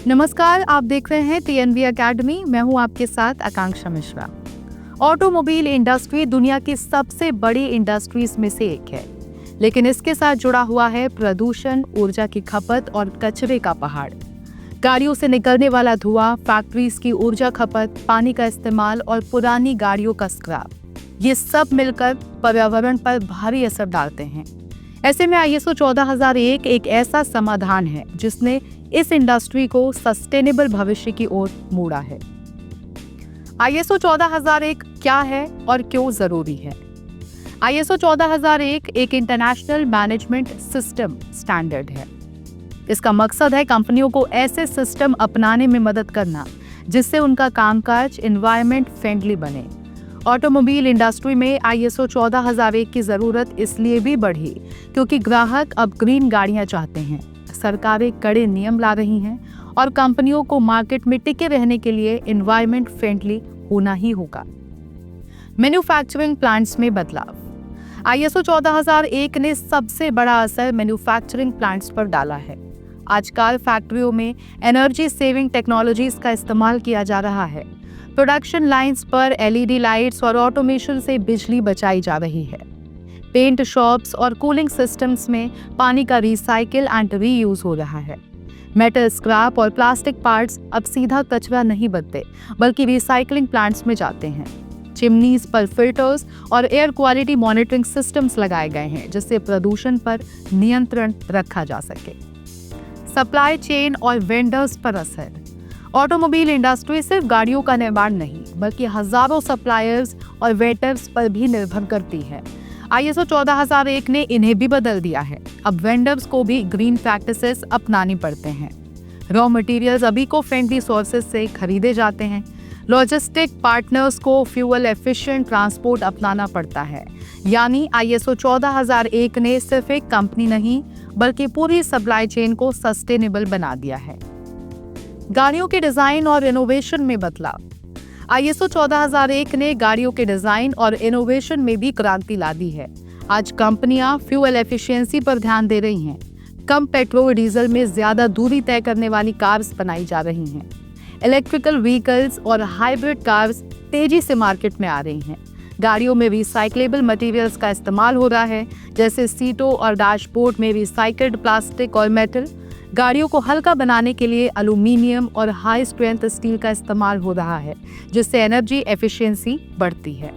नमस्कार, आप देख रहे हैं TNV अकेडमी। मैं हूं आपके साथ आकांक्षा मिश्रा। ऑटोमोबाइल इंडस्ट्री दुनिया की सबसे बड़ी इंडस्ट्रीज में से एक है, लेकिन इसके साथ जुड़ा हुआ है प्रदूषण, ऊर्जा की खपत और कचरे का पहाड़। गाड़ियों से निकलने वाला धुआं, फैक्ट्रीज की ऊर्जा खपत, पानी का इस्तेमाल और पुरानी गाड़ियों का स्क्रैप, ये सब मिलकर पर्यावरण पर भारी असर डालते हैं। ऐसे में ISO 14001 एक ऐसा समाधान है जिसने इस इंडस्ट्री को सस्टेनेबल भविष्य की ओर मोड़ा है। ISO 14001 क्या है और क्यों जरूरी है? ISO 14001 एक इंटरनेशनल मैनेजमेंट सिस्टम स्टैंडर्ड है। इसका मकसद है कंपनियों को ऐसे सिस्टम अपनाने में मदद करना जिससे उनका कामकाज एनवायरनमेंट फ्रेंडली बने। ऑटोमोबाइल इंडस्ट्री में ISO 14001 की जरूरत इसलिए भी बढ़ी क्योंकि ग्राहक अब ग्रीन गाड़ियां चाहते हैं, सरकारें कड़े नियम ला रही हैं और कंपनियों को मार्केट में टिके रहने के लिए एनवायरनमेंट फ्रेंडली होना ही होगा। मैन्युफैक्चरिंग प्लांट्स में बदलाव। ISO 14001 ने सबसे बड़ा असर मैन्युफैक्चरिंग प्लांट्स पर डाला है। आजकल फैक्ट्रियों में एनर्जी सेविंग टेक्नोलॉजीज का इस्तेमाल किया जा रहा है। प्रोडक्शन लाइंस पर LED लाइट्स और ऑटोमेशन से बिजली बचाई जा रही है। पेंट शॉप्स और कूलिंग सिस्टम्स में पानी का रिसाइकिल एंड रीयूज हो रहा है। मेटल स्क्रैप और प्लास्टिक पार्ट्स अब सीधा कचरा नहीं बनते बल्कि रिसाइकलिंग प्लांट्स में जाते हैं। चिमनीज पर फिल्टर्स और एयर क्वालिटी मॉनिटरिंग सिस्टम्स लगाए गए हैं जिससे प्रदूषण पर नियंत्रण रखा जा सके। सप्लाई चेन और वेंडर्स पर असर। ऑटोमोबाइल इंडस्ट्री सिर्फ गाड़ियों का निर्माण नहीं बल्कि हजारों सप्लायर्स और वेंडर्स पर भी निर्भर करती है। ISO 14001 ने इन्हें भी बदल दिया है। अब वेंडर्स को भी ग्रीन प्रैक्टिसेस अपनानी पड़ते हैं। रॉ मटेरियल्स अभी को फ्रेंडली सोर्सेज से खरीदे जाते हैं। लॉजिस्टिक पार्टनर्स को फ्यूल एफिशिएंट ट्रांसपोर्ट अपनाना पड़ता है। यानी ISO 14001 ने सिर्फ एक कंपनी नहीं बल्कि पूरी सप्लाई चेन को सस्टेनेबल बना दिया है। गाड़ियों के डिजाइन और इनोवेशन में बदलाव। ISO 14001 ने गाड़ियों के डिजाइन और इनोवेशन में भी क्रांति ला दी है। आज कंपनियां फ्यूल एफिशिएंसी पर ध्यान दे रही हैं। कम पेट्रोल डीजल में ज्यादा दूरी तय करने वाली कार्स बनाई जा रही हैं। इलेक्ट्रिकल व्हीकल्स और हाइब्रिड कार्स तेजी से मार्केट में आ रही हैं। गाड़ियों में रिसाइक्लेबल मटेरियल्स का इस्तेमाल हो रहा है, जैसे सीटों और डैशबोर्ड में रिसाइक्ल्ड प्लास्टिक और मेटल। गाड़ियों को हल्का बनाने के लिए एल्यूमिनियम और हाई स्ट्रेंथ स्टील का इस्तेमाल हो रहा है जिससे एनर्जी एफिशिएंसी बढ़ती है।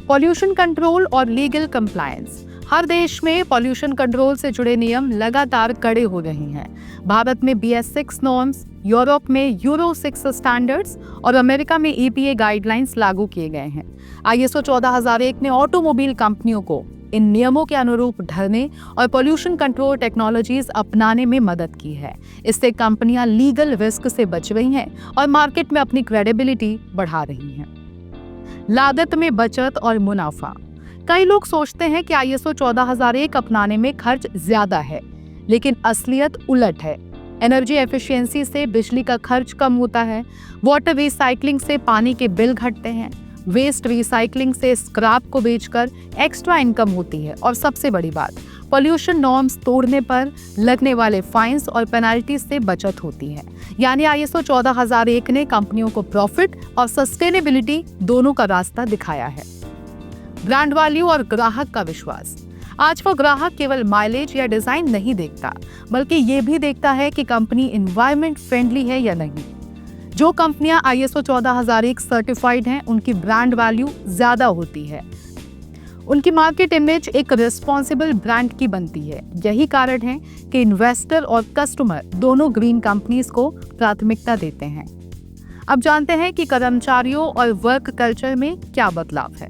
पॉल्यूशन कंट्रोल और लीगल कंप्लायंस। हर देश में पॉल्यूशन कंट्रोल से जुड़े नियम लगातार कड़े हो रहे हैं। भारत में BS6 नॉर्म्स, यूरोप में यूरो 6 स्टैंडर्ड्स और अमेरिका में EPA गाइडलाइंस लागू किए गए हैं। ISO 14001 ने ऑटोमोबाइल कंपनियों को इन नियमों के अनुरूप ढलने और पॉल्यूशन कंट्रोल टेक्नोलॉजीज अपनाने में मदद की है। इससे कंपनियां लीगल रिस्क से बच रही हैं और मार्केट में अपनी क्रेडिबिलिटी बढ़ा रही हैं। लागत में बचत और मुनाफा। कई लोग सोचते हैं कि ISO 14001 अपनाने में खर्च ज्यादा है, लेकिन असलियत उलट है। एनर्जी एफिशिएंसी से बिजली का खर्च कम होता है। वाटर रिसाइकलिंग से पानी के बिल घटते हैं। वेस्ट रिसाइकलिंग से स्क्रैप को बेचकर एक्स्ट्रा इनकम होती है। और सबसे बड़ी बात, पॉल्यूशन नॉर्म्स तोड़ने पर लगने वाले फाइन्स और पेनल्टी से बचत होती है। यानी ISO 14001 ने कंपनियों को प्रॉफिट और सस्टेनेबिलिटी दोनों का रास्ता दिखाया है। ब्रांड वैल्यू और ग्राहक का विश्वास। आज वो ग्राहक केवल माइलेज या डिजाइन नहीं देखता बल्कि ये भी देखता है कि कंपनी एनवायरनमेंट फ्रेंडली है या नहीं। जो कंपनियां ISO 14001 सर्टिफाइड हैं उनकी ब्रांड वैल्यू ज्यादा होती है। उनकी मार्केट इमेज एक रिस्पॉन्सिबल ब्रांड की बनती है। यही कारण है कि इन्वेस्टर और कस्टमर दोनों ग्रीन कंपनीज को प्राथमिकता देते हैं। अब जानते हैं कि कर्मचारियों और वर्क कल्चर में क्या बदलाव है।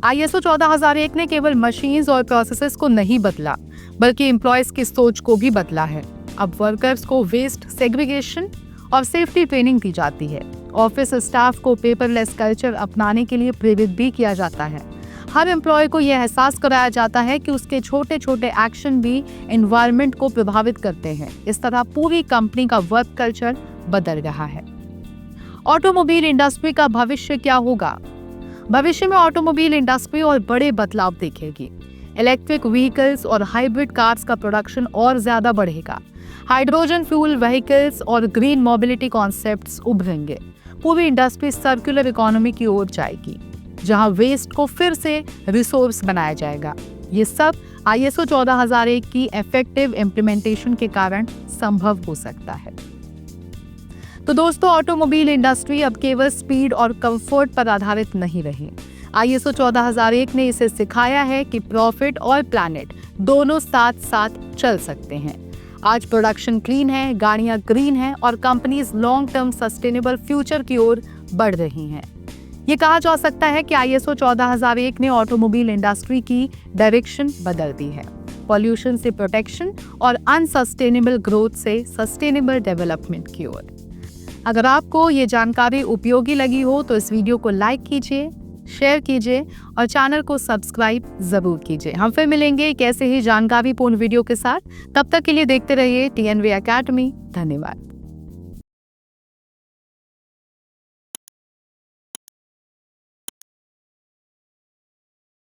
ISO 14001 ने केवल मशीन्स और प्रोसेसेस को नहीं बदला बल्कि एम्प्लॉयज की सोच को भी बदला है। अब वर्कर्स को वेस्ट सेग्रीगेशन और सेफ्टी ट्रेनिंग दी जाती है। ऑफिस स्टाफ को पेपरलेस कल्चर अपनाने के लिए प्रेरित भी किया जाता है। हर एम्प्लॉय को यह एहसास कराया जाता है कि उसके छोटे छोटे एक्शन भी एनवायरनमेंट को प्रभावित करते हैं। इस तरह पूरी कंपनी का वर्क कल्चर बदल रहा है। ऑटोमोबाइल इंडस्ट्री का भविष्य क्या होगा? भविष्य में ऑटोमोबाइल इंडस्ट्री और बड़े बदलाव देखेगी। इलेक्ट्रिक व्हीकल्स और हाइब्रिड कार्स का प्रोडक्शन और ज्यादा बढ़ेगा। हाइड्रोजन फ्यूल व्हीकल्स और ग्रीन मोबिलिटी कॉन्सेप्ट्स उभरेंगे। पूरी इंडस्ट्री सर्कुलर इकोनॉमी की ओर जाएगी, जहां वेस्ट को फिर से रिसोर्स बनाया जाएगा। ये सब ISO 14001 की इफेक्टिव इम्प्लीमेंटेशन के कारण संभव हो सकता है। तो दोस्तों, ऑटोमोबाइल इंडस्ट्री अब केवल स्पीड और कंफर्ट पर आधारित नहीं रही। ISO 14001 ने इसे सिखाया है कि प्रॉफिट और प्लैनेट दोनों साथ साथ चल सकते हैं। आज प्रोडक्शन क्लीन है, गाड़ियां ग्रीन हैं और companies long term sustainable future की ओर बढ़ रही हैं। ये कहा जा सकता है कि ISO 14001 ने ऑटोमोबाइल इंडस्ट्री की डायरेक्शन बदल दी है, पॉल्यूशन से प्रोटेक्शन और अनसस्टेनेबल ग्रोथ से सस्टेनेबल डेवलपमेंट की ओर। अगर आपको ये जानकारी उपयोगी लगी हो तो इस वीडियो को लाइक कीजिए, शेयर कीजिए और चैनल को सब्सक्राइब जरूर कीजिए। हम फिर मिलेंगे एक ऐसे ही जानकारीपूर्ण वीडियो के साथ। तब तक के लिए देखते रहिए TNV एकेडमी। धन्यवाद।